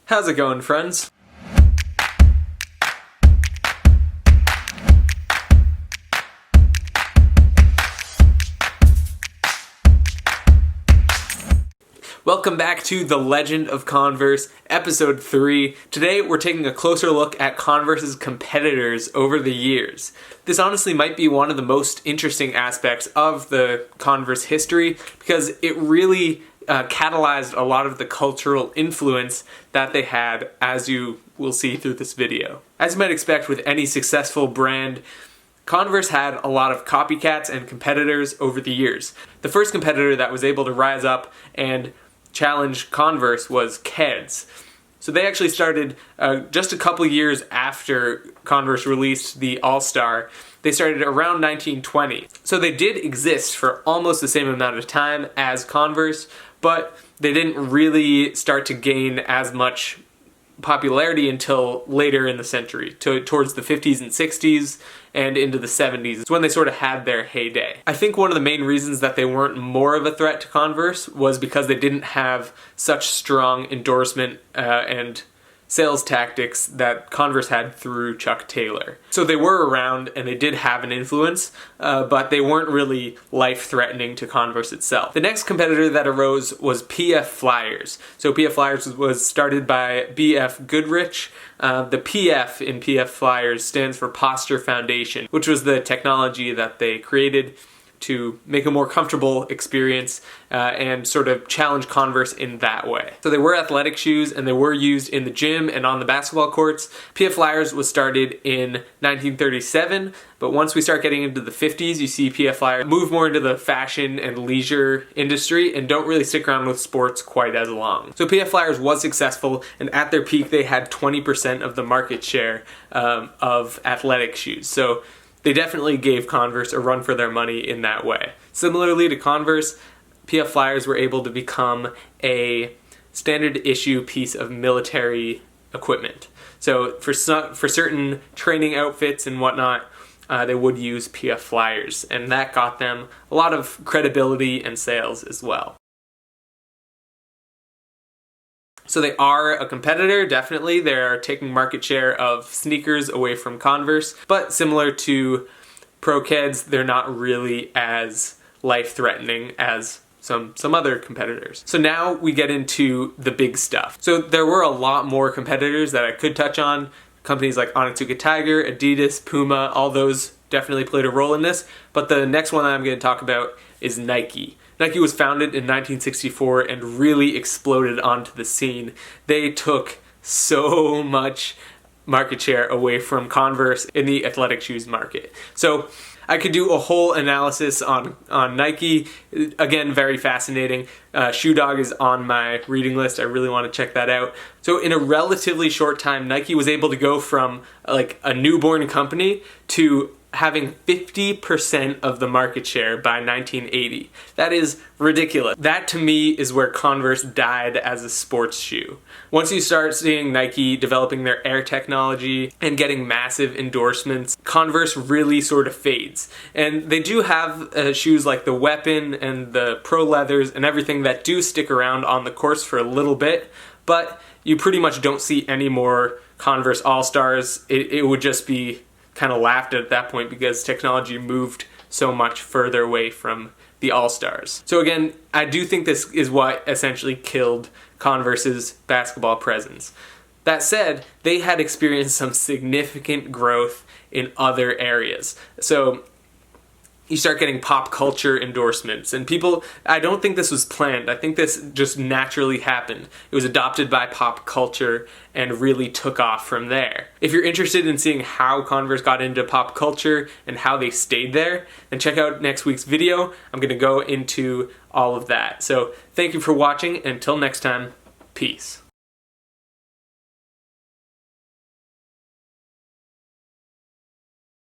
How's it going, friends? Welcome back to The Legend of Converse, Episode 3. Today we're taking a closer look at Converse's competitors over the years. This honestly might be one of the most interesting aspects of the Converse history because it really catalyzed a lot of the cultural influence that they had, as you will see through this video. As you might expect with any successful brand, Converse had a lot of copycats and competitors over the years. The first competitor that was able to rise up and challenge Converse was Keds. So they actually started just a couple years after Converse released the All-Star. They started around 1920. So they did exist for almost the same amount of time as Converse, but they didn't really start to gain as much popularity until later in the century, towards the 50s and 60s and into the 70s. It's when they sort of had their heyday. I think one of the main reasons that they weren't more of a threat to Converse was because they didn't have such strong endorsement and sales tactics that Converse had through Chuck Taylor. So they were around and they did have an influence, but they weren't really life-threatening to Converse itself. The next competitor that arose was PF Flyers. So PF Flyers was started by BF Goodrich. The PF in PF Flyers stands for Posture Foundation, which was the technology that they created to make a more comfortable experience and sort of challenge Converse in that way. So they were athletic shoes and they were used in the gym and on the basketball courts. PF Flyers was started in 1937, but once we start getting into the 50s, you see PF Flyers move more into the fashion and leisure industry and don't really stick around with sports quite as long. So PF Flyers was successful, and at their peak they had 20% of the market share of athletic shoes. So they definitely gave Converse a run for their money in that way. Similarly to Converse, PF Flyers were able to become a standard issue piece of military equipment. So for certain training outfits and whatnot, they would use PF Flyers, and that got them a lot of credibility and sales as well. So they are a competitor, definitely. They're taking market share of sneakers away from Converse, but similar to Pro Keds, they're not really as life-threatening as some other competitors. So now we get into the big stuff. So there were a lot more competitors that I could touch on. Companies like Onitsuka Tiger, Adidas, Puma, all those definitely played a role in this, but the next one that I'm going to talk about is Nike. Nike was founded in 1964 and really exploded onto the scene. They took so much market share away from Converse in the athletic shoes market. So I could do a whole analysis on Nike. Again, very fascinating. Shoe Dog is on my reading list. I really want to check that out. So in a relatively short time, Nike was able to go from like a newborn company to having 50% of the market share by 1980. That is ridiculous. That to me is where Converse died as a sports shoe. Once you start seeing Nike developing their Air technology and getting massive endorsements, Converse really sort of fades. And they do have shoes like the Weapon and the Pro Leathers and everything that do stick around on the course for a little bit, but you pretty much don't see any more Converse All-Stars. It would just be kind of laughed at that point because technology moved so much further away from the All-Stars. So again, I do think this is what essentially killed Converse's basketball presence. That said, they had experienced some significant growth in other areas. So you start getting pop culture endorsements, and people, I don't think this was planned. I think this just naturally happened. It was adopted by pop culture and really took off from there. If you're interested in seeing how Converse got into pop culture and how they stayed there, then check out next week's video. I'm going to go into all of that. So thank you for watching. Until next time, peace.